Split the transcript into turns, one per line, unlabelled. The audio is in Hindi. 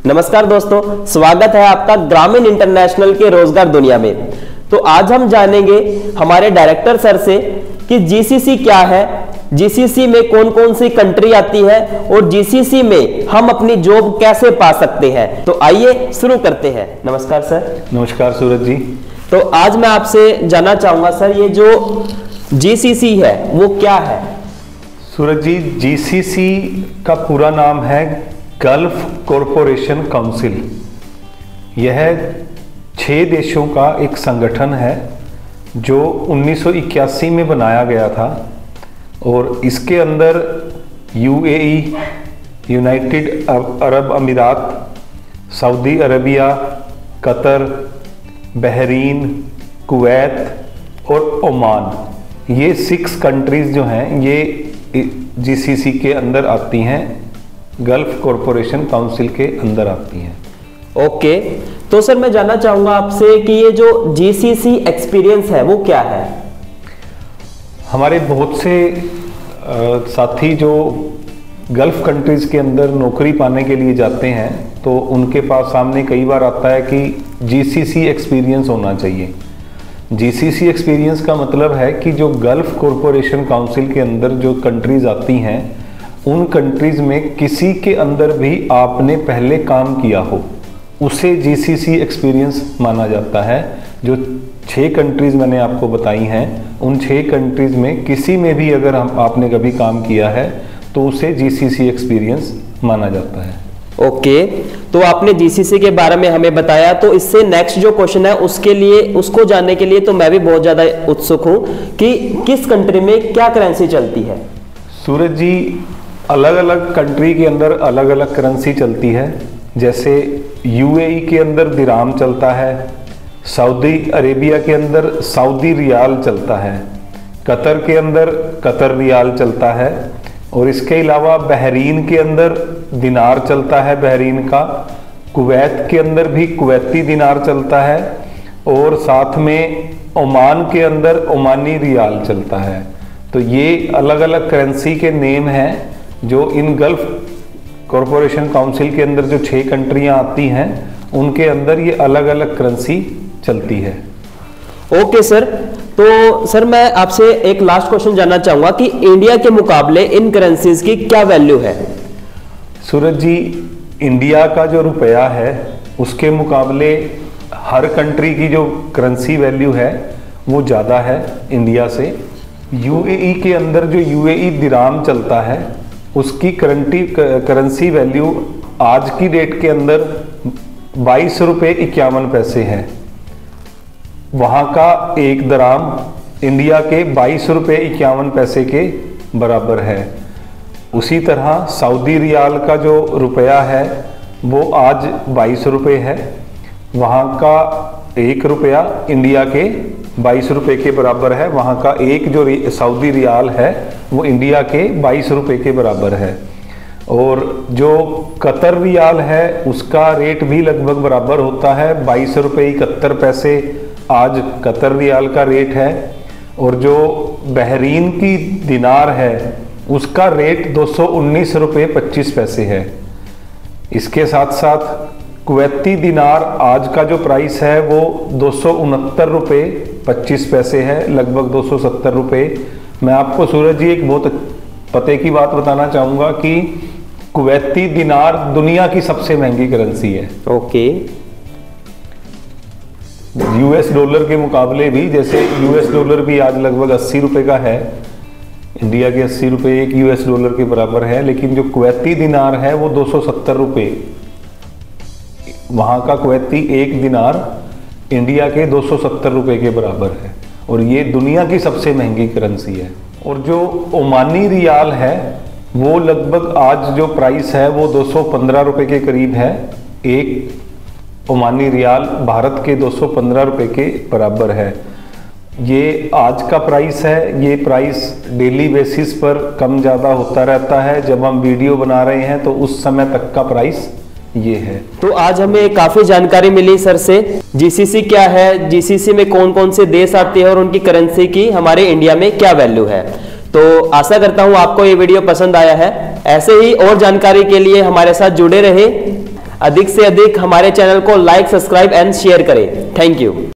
नमस्कार दोस्तों, स्वागत है आपका ग्रामीण इंटरनेशनल के रोजगार दुनिया में। तो आज हम जानेंगे हमारे डायरेक्टर सर से कि जीसीसी क्या है, जीसीसी में कौन कौन सी कंट्री आती है और जीसीसी में हम अपनी जॉब कैसे पा सकते हैं। तो आइए शुरू करते हैं। नमस्कार सर।
नमस्कार सूरज जी।
तो आज मैं आपसे जानना चाहूंगा सर, ये जो जीसीसी है वो क्या है।
सूरज जी, जीसीसी का पूरा नाम है गल्फ कॉरपोरेशन काउंसिल। यह 6 देशों का एक संगठन है जो 1981 में बनाया गया था और इसके अंदर यूएई, यूनाइटेड अरब अमीरात, Saudi Arabia, Qatar, Bahrain, Kuwait और ओमान, ये 6 कंट्रीज जो हैं ये जीसीसी के अंदर आती हैं, गल्फ कॉरपोरेशन काउंसिल के अंदर आती हैं।
ओके, तो सर मैं जानना चाहूंगा आपसे कि ये जो जीसीसी एक्सपीरियंस है वो क्या है।
हमारे बहुत से साथी जो गल्फ कंट्रीज के अंदर नौकरी पाने के लिए जाते हैं तो उनके पास सामने कई बार आता है कि जीसीसी एक्सपीरियंस होना चाहिए। जीसीसी एक्सपीरियंस का मतलब है कि जो गल्फ कॉरपोरेशन काउंसिल के अंदर जो कंट्रीज आती हैं उन कंट्रीज में किसी के अंदर भी आपने पहले काम किया हो, उसे जीसीसी एक्सपीरियंस माना जाता है। जो 6 कंट्रीज मैंने आपको बताई हैं, उन 6 कंट्रीज में किसी में भी अगर आपने कभी काम किया है तो उसे जीसीसी एक्सपीरियंस माना जाता है।
ओके, तो आपने जीसीसी के बारे में हमें बताया, तो इससे नेक्स्ट जो क्वेश्चन है उसके लिए, उसको जानने के लिए तो मैं भी बहुत ज़्यादा उत्सुक हूँ कि किस कंट्री में क्या करेंसी चलती है।
सूरज जी, अलग अलग कंट्री के अंदर अलग अलग करेंसी चलती है। जैसे यूएई के अंदर दिराम चलता है, सऊदी अरेबिया के अंदर सऊदी रियाल चलता है, कतर के अंदर कतर रियाल चलता है और इसके अलावा बहरीन के अंदर दिनार चलता है बहरीन का, कुवैत के अंदर भी कुवैती दिनार चलता है और साथ में ओमान के अंदर ओमानी रियाल चलता है। तो ये अलग अलग करेंसी के नेम हैं जो इन गल्फ कॉरपोरेशन काउंसिल के अंदर जो 6 कंट्रियां आती हैं उनके अंदर ये अलग अलग करेंसी चलती है।
ओके सर, तो सर मैं आपसे एक लास्ट क्वेश्चन जानना चाहूंगा कि इंडिया के मुकाबले इन करेंसीज की क्या वैल्यू है।
सूरज जी, इंडिया का जो रुपया है उसके मुकाबले हर कंट्री की जो करेंसी वैल्यू है वो ज़्यादा है इंडिया से। यूएई के अंदर जो यूएई दिराम चलता है उसकी करेंसी वैल्यू आज की डेट के अंदर 22 रुपये 51 पैसे है। वहाँ का एक दराम इंडिया के 22 रुपये 51 पैसे के बराबर है। उसी तरह सऊदी रियाल का जो रुपया है वो आज 22 रुपये है। वहाँ का 1 रुपया इंडिया के 22 रुपये के बराबर है। वहाँ का एक जो सऊदी रियाल है वो इंडिया के 22 रुपये के बराबर है। और जो कतर रियाल है उसका रेट भी लगभग बराबर होता है, 22 रुपये 71 पैसे आज कतर रियाल का रेट है। और जो बहरीन की दिनार है उसका रेट 219 रुपये 25 पैसे है। इसके साथ साथ कुवैती दिनार आज का जो प्राइस है वो 269 रुपये 25 पैसे है, लगभग 270 रुपये। मैं आपको सूरज जी एक बहुत पते की बात बताना चाहूँगा कि कुवैती दिनार दुनिया की सबसे महंगी करेंसी है।
ओके,
यूएस डॉलर के मुकाबले भी, जैसे यूएस डॉलर भी आज लगभग 80 रुपये का है, इंडिया के 80 रुपये एक यूएस डॉलर के बराबर है, लेकिन जो कुवैती दिनार है वो 270 रुपये। वहाँ का कुवैती एक दिनार इंडिया के 270 रुपये के बराबर है और ये दुनिया की सबसे महंगी करेंसी है। और जो ओमानी रियाल है वो लगभग आज जो प्राइस है वो 215 रुपये के करीब है। एक ओमानी रियाल भारत के 215 रुपये के बराबर है। ये आज का प्राइस है। ये प्राइस डेली बेसिस पर कम ज़्यादा होता रहता है। जब हम वीडियो बना रहे हैं तो उस समय तक का प्राइस ये है।
तो आज हमें काफी जानकारी मिली सर से, जीसीसी क्या है, जीसीसी में कौन कौन से देश आते हैं और उनकी करेंसी की हमारे इंडिया में क्या वैल्यू है। तो आशा करता हूं आपको ये वीडियो पसंद आया है। ऐसे ही और जानकारी के लिए हमारे साथ जुड़े रहे। अधिक से अधिक हमारे चैनल को लाइक, सब्सक्राइब एंड शेयर करें। Thank you.